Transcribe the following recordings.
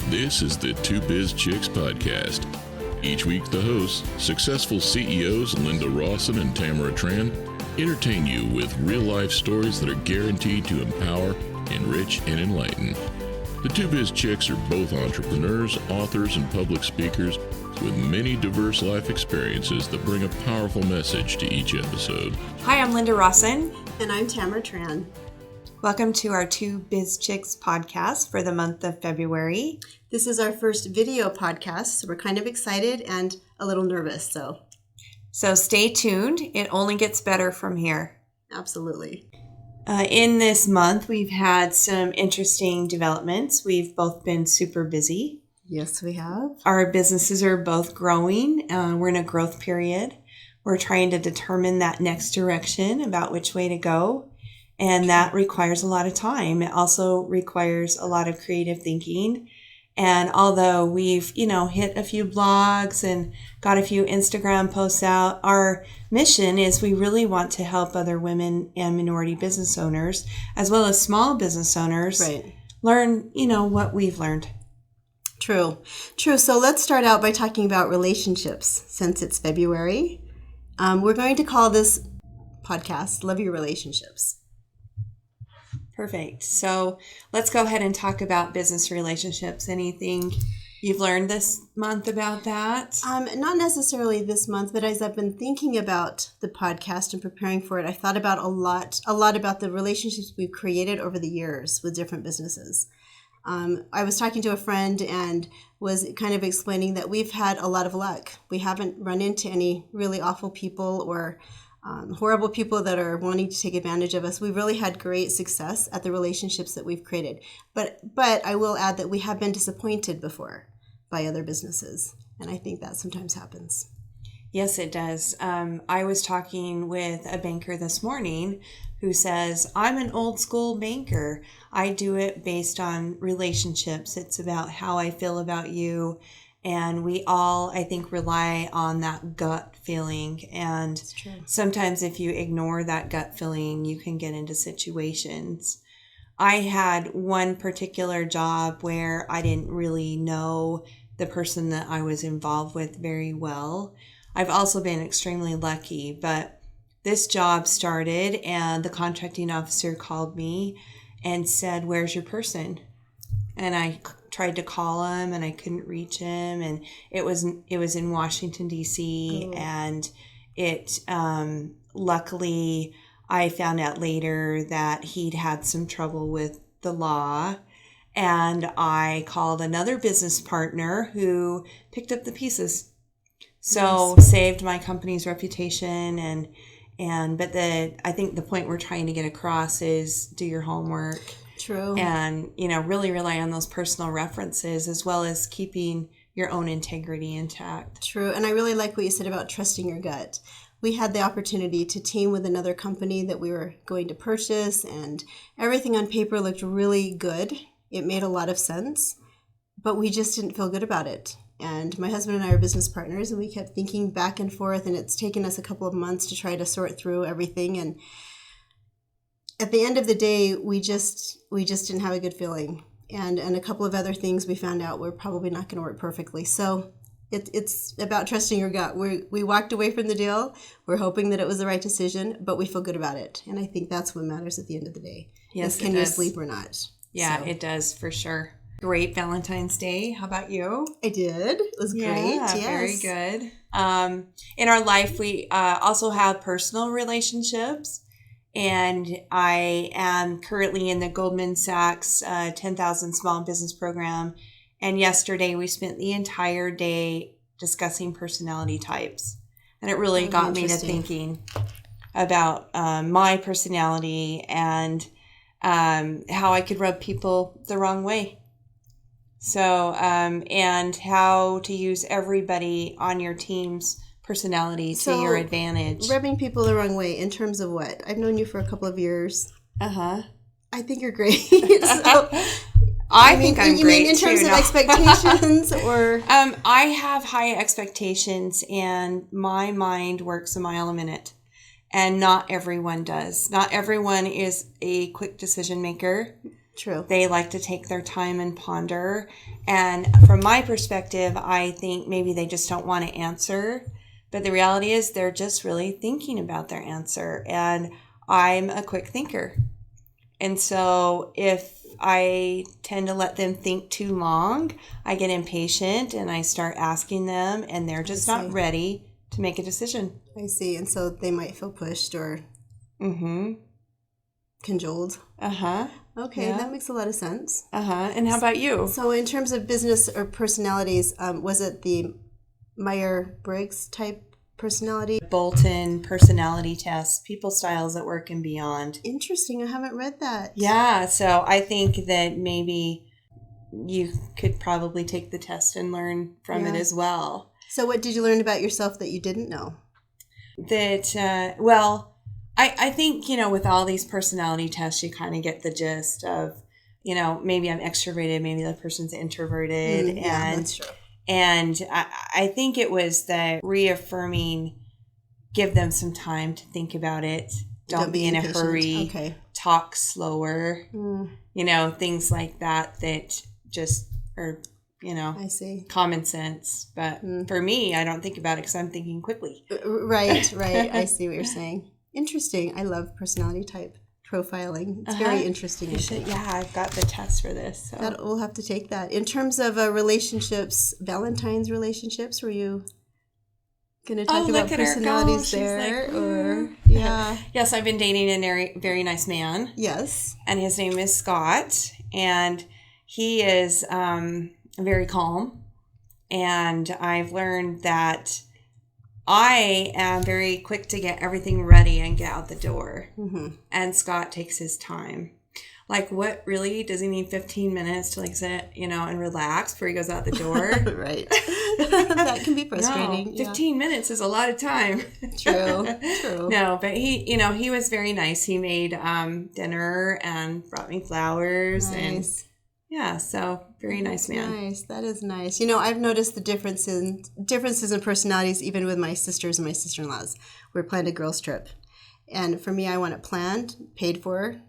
This is the 2BizChicks podcast. Each week, the hosts, successful CEOs Linda Rawson and Tamara Tran, entertain you with real-life stories that are guaranteed to empower, enrich, and enlighten. The 2BizChicks are both entrepreneurs, authors, and public speakers with many diverse life experiences that bring a powerful message to each episode. Hi, I'm Linda Rawson. And I'm Tamara Tran. Welcome to our 2BizChicks podcast for the month of February. This is our first video podcast, so we're kind of excited and a little nervous. So stay tuned. It only gets better from here. Absolutely. In this month, we've had some interesting developments. We've both been super busy. Yes, we have. Our businesses are both growing. We're in a growth period. We're trying to determine that next direction about which way to go. And that requires a lot of time. It also requires a lot of creative thinking. And although we've, hit a few blogs and got a few Instagram posts out, our mission is we really want to help other women and minority business owners, as well as small business owners, learn, what we've learned. True. So let's start out by talking about relationships since it's February. We're going to call this podcast Love Your Relationships. Perfect. So let's go ahead and talk about business relationships. Anything you've learned this month about that? Not necessarily this month, but as I've been thinking about the podcast and preparing for it, I thought about a lot about the relationships we've created over the years with different businesses. I was talking to a friend and was kind of explaining that we've had a lot of luck. We haven't run into any really awful people or horrible people that are wanting to take advantage of us. We've really had great success at the relationships that we've created. But I will add that we have been disappointed before by other businesses. And I think that sometimes happens. Yes, it does. I was talking with a banker this morning who says, I'm an old school banker. I do it based on relationships. It's about how I feel about you. And we all, I think, rely on that gut feeling. And sometimes if you ignore that gut feeling, you can get into situations. I had one particular job where I didn't really know the person that I was involved with very well. I've also been extremely lucky, but this job started and the contracting officer called me and said, "Where's your person?" And I tried to call him and I couldn't reach him, and it was in Washington D.C. And it luckily I found out later that he'd had some trouble with the law, and I called another business partner who picked up the pieces, so saved my company's reputation. But I think the point we're trying to get across is do your homework. True. And, really rely on those personal references as well as keeping your own integrity intact. True. And I really like what you said about trusting your gut. We had the opportunity to team with another company that we were going to purchase, and everything on paper looked really good. It made a lot of sense, but we just didn't feel good about it. And my husband and I are business partners, and we kept thinking back and forth, and it's taken us a couple of months to try to sort through everything. And at the end of the day, we just didn't have a good feeling. And a couple of other things we found out were probably not going to work perfectly. So it's about trusting your gut. We walked away from the deal. We're hoping that it was the right decision, but we feel good about it. And I think that's what matters at the end of the day. Yes, can you sleep or not? Yeah, It does for sure. Great Valentine's Day. How about you? I did. It was great. Yes. Very good. In our life, we also have personal relationships. And I am currently in the Goldman Sachs 10,000 Small Business Program. And yesterday we spent the entire day discussing personality types. And it really got me to thinking about my personality and how I could rub people the wrong way. So, and how to use everybody on your team's personality to your advantage. Rubbing people the wrong way in terms of what? I've known you for a couple of years. I think you're great. So, I think I'm great. You mean in terms of expectations or? I have high expectations, and my mind works a mile a minute, and not everyone does. Not everyone is a quick decision maker. True. They like to take their time and ponder. And from my perspective, I think maybe they just don't want to answer. But the reality is they're just really thinking about their answer. And I'm a quick thinker. And so if I tend to let them think too long, I get impatient and I start asking them, and they're just not ready to make a decision. I see. And so they might feel pushed or cajoled. Okay, that makes a lot of sense. And how about you? So in terms of business or personalities, was it the Myers-Briggs type personality? Bolton personality test, people styles at work and beyond. Interesting. I haven't read that. Yeah, so I think that maybe you could probably take the test and learn from it as well. So what did you learn about yourself that you didn't know? That, I think, with all these personality tests, you kind of get the gist of, maybe I'm extroverted, maybe the person's introverted. Yeah, that's true. And I think it was the reaffirming, give them some time to think about it. Don't be in a hurry. Okay. Talk slower. Things like that just are, I see. common sense. But for me, I don't think about it because I'm thinking quickly. Right. I see what you're saying. Interesting. I love personality type profiling. It's very interesting. I've got the test for this. So. We'll have to take that. In terms of relationships, Valentine's relationships, were you going to talk about personalities there? Or Yes, I've been dating a very nice man. Yes. And his name is Scott. And he is very calm. And I've learned that I am very quick to get everything ready and get out the door. And Scott takes his time. Like, what, really? Does he need 15 minutes to, sit, and relax before he goes out the door? Right. That can be frustrating. No, 15 minutes is a lot of time. True. No, but he was very nice. He made dinner and brought me flowers. Nice. And so very nice man. Nice. That is nice. I've noticed the differences in personalities even with my sisters and my sister-in-laws. We planned a girls' trip. And for me, I want it planned, paid for,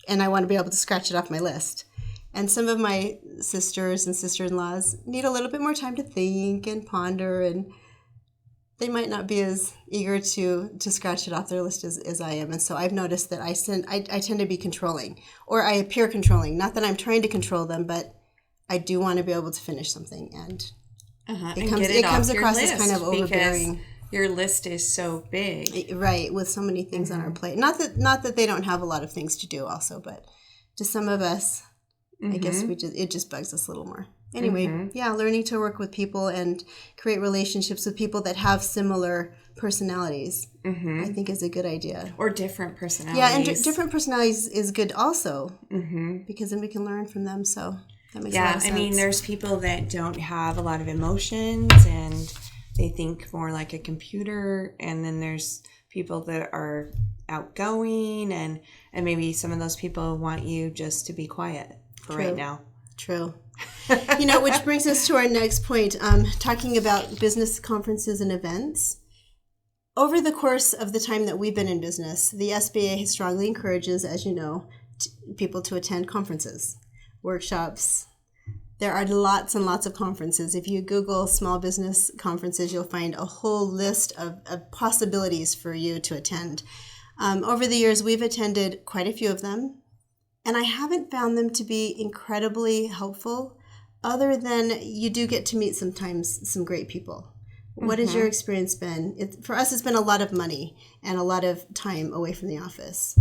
and I want to be able to scratch it off my list. And some of my sisters and sister-in-laws need a little bit more time to think and ponder, and they might not be as eager to scratch it off their list as I am. And so I've noticed that I tend to be controlling, or I appear controlling. Not that I'm trying to control them, but I do want to be able to finish something. And it comes across as kind of overbearing. Your list is so big. Right, with so many things on our plate. Not that they don't have a lot of things to do also, but just some of us, I guess it just bugs us a little more. Anyway, learning to work with people and create relationships with people that have similar personalities, I think is a good idea. Or different personalities. Yeah, and different personalities is good also, because then we can learn from them, so that makes a lot of sense. I mean, there's people that don't have a lot of emotions, and they think more like a computer, and then there's people that are outgoing, and maybe some of those people want you just to be quiet for right now. True. Which brings us to our next point, talking about business conferences and events. Over the course of the time that we've been in business, the SBA strongly encourages, as you know, people to attend conferences, workshops. There are lots and lots of conferences. If you Google small business conferences, you'll find a whole list of possibilities for you to attend. Over the years, we've attended quite a few of them. And I haven't found them to be incredibly helpful, other than you do get to meet sometimes some great people. What has your experience been? For us, it's been a lot of money and a lot of time away from the office.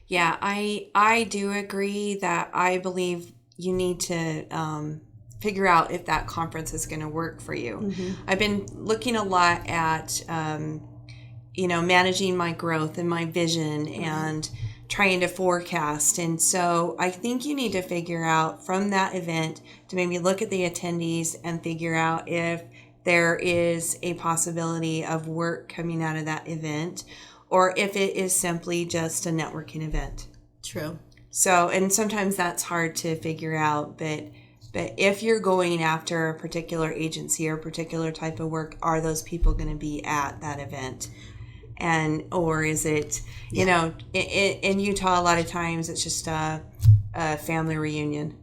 Yeah, I do agree that I believe you need to figure out if that conference is going to work for you. I've been looking a lot at, managing my growth and my vision and trying to forecast. And so I think you need to figure out from that event to maybe look at the attendees and figure out if there is a possibility of work coming out of that event, or if it is simply just a networking event. True. So, and sometimes that's hard to figure out, but if you're going after a particular agency or a particular type of work, are those people going to be at that event? Or is it, in Utah, a lot of times it's just a a family reunion.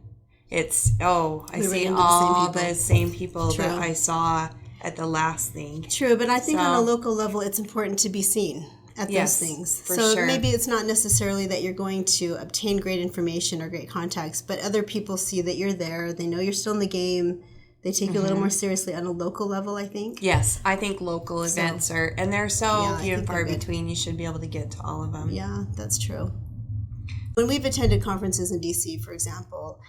It's, I We see ran into all the the same people True. that I saw at the last thing. True, but I think So- on a local level, it's important to be seen at Yes, those things. for So sure. maybe it's not necessarily that you're going to obtain great information or great contacts, but other people see that you're there. They know you're still in the game. They take you a little more seriously on a local level, I think. Yes, I think local events are, and they're so Yeah, I few and think far they're good. between, you should be able to get to all of them. Yeah, that's true. When we've attended conferences in DC, for example,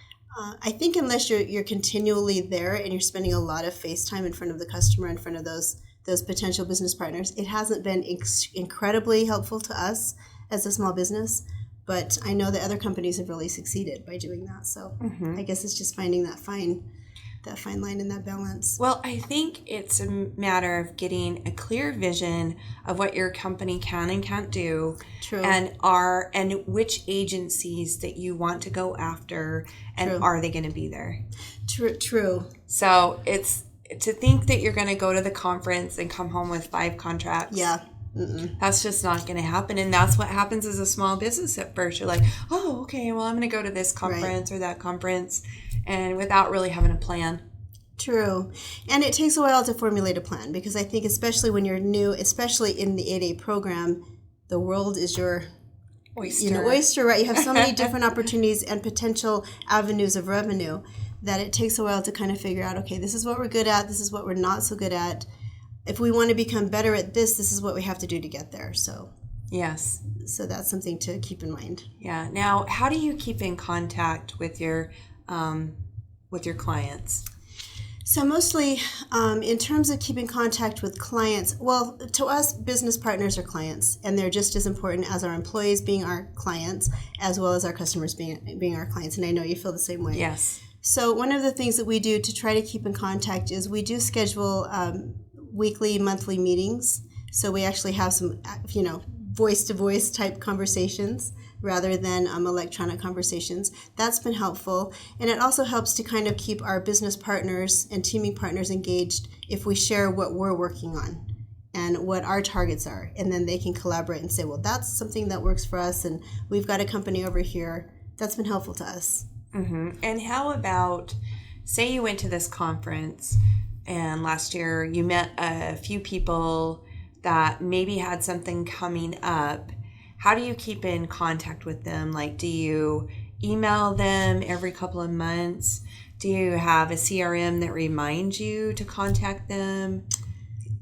I think unless you're continually there and you're spending a lot of face time in front of the customer, in front of those potential business partners, it hasn't been incredibly helpful to us as a small business. But I know that other companies have really succeeded by doing that. So I guess it's just finding that fine line and that balance. Well, I think it's a matter of getting a clear vision of what your company can and can't do. True. And which agencies that you want to go after, and True. are they going to be there? True. So it's to think that you're going to go to the conference and come home with 5 contracts. Yeah. That's just not going to happen. And that's what happens as a small business at first. You're like, oh, okay, well, I'm going to go to this conference or that conference, and without really having a plan. True. And it takes a while to formulate a plan, because I think especially when you're new, especially in the 8A program, the world is your oyster, right? You have so many different opportunities and potential avenues of revenue that it takes a while to kind of figure out, okay, this is what we're good at, this is what we're not so good at. If we want to become better at this is what we have to do to get there. So Yes. So that's something to keep in mind. Yeah. Now, how do you keep in contact with your clients? So mostly in terms of keeping contact with clients, well, to us, business partners are clients, and they're just as important as our employees being our clients, as well as our customers being our clients. And I know you feel the same way. Yes. So one of the things that we do to try to keep in contact is we do schedule weekly, monthly meetings. So we actually have some, voice-to-voice type conversations rather than electronic conversations. That's been helpful. And it also helps to kind of keep our business partners and teaming partners engaged if we share what we're working on and what our targets are. And then they can collaborate and say, well, that's something that works for us, and we've got a company over here. That's been helpful to us. Mm-hmm. And how about, say you went to this conference and last year you met a few people that maybe had something coming up. How do you keep in contact with them? Like, do you email them every couple of months? Do you have a CRM that reminds you to contact them?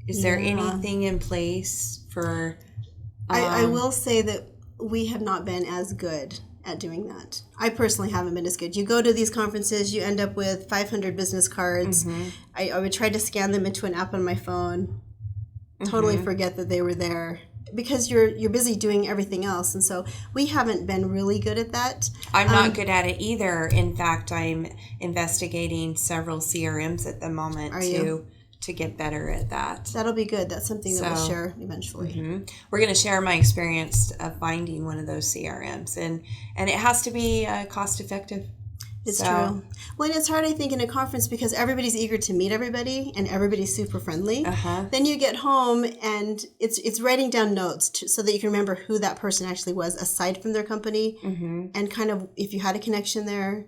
Is there anything in place for... I will say that we have not been as good at doing that. I personally haven't been as good. You go to these conferences, you end up with 500 business cards. Mm-hmm. I would try to scan them into an app on my phone. Totally forget that they were there because you're busy doing everything else. And so we haven't been really good at that. I'm not good at it either. In fact, I'm investigating several CRMs at the moment to get better at that. That'll be good. That's something that we'll share eventually. Mm-hmm. We're going to share my experience of finding one of those CRMs, and it has to be cost effective. It's true. Well, and it's hard, I think, in a conference because everybody's eager to meet everybody and everybody's super friendly. Then you get home and it's writing down notes so that you can remember who that person actually was aside from their company and kind of if you had a connection there.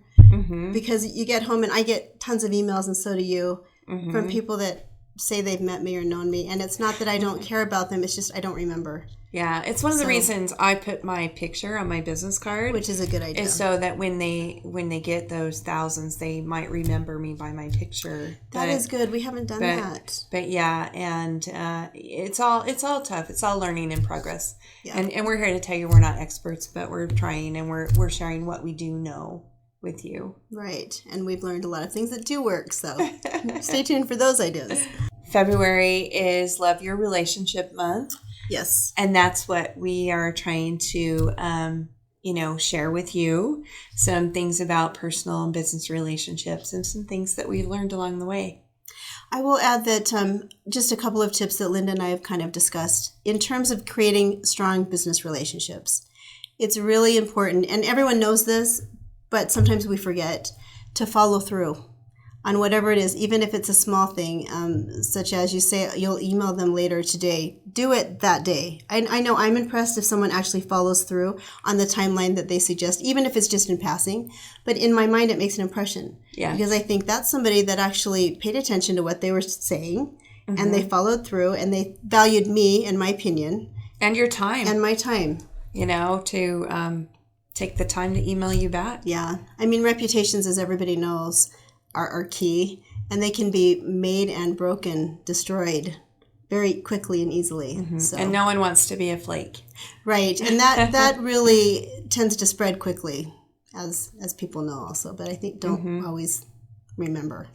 Because you get home and I get tons of emails, and so do you, from people that say they've met me or known me. And it's not that I don't care about them. It's just I don't remember. Yeah, it's one of the reasons I put my picture on my business card, which is a good idea, is so that when they get those thousands, they might remember me by my picture. That is good. We haven't done that. But yeah, and it's all tough. It's all learning in progress. Yeah. And we're here to tell you we're not experts, but we're trying, and we're sharing what we do know with you. Right, and we've learned a lot of things that do work. So stay tuned for those ideas. February is Love Your Relationship Month. Yes. And that's what we are trying to, share with you. Some things about personal and business relationships and some things that we've learned along the way. I will add that just a couple of tips that Linda and I have kind of discussed in terms of creating strong business relationships. It's really important, and everyone knows this, but sometimes we forget to follow through. on whatever it is, even if it's a small thing, such as you say you'll email them later today. Do it that day. I know I'm impressed if someone actually follows through on the timeline that they suggest, even if it's just in passing. But in my mind, it makes an impression. Yeah. Because I think that's somebody that actually paid attention to what they were saying, and they followed through, and they valued me and my opinion. And your time. And my time. To take the time to email you back. Yeah. I mean, reputations, as everybody knows, are key, and they can be made and broken, destroyed very quickly and easily. So. And no one wants to be a flake. Right. And that really tends to spread quickly, as people know also, but I think don't always remember.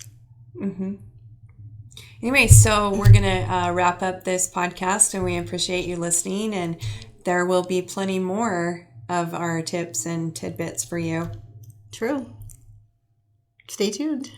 Anyway, so we're going to wrap up this podcast, and we appreciate you listening, and there will be plenty more of our tips and tidbits for you. True. Stay tuned.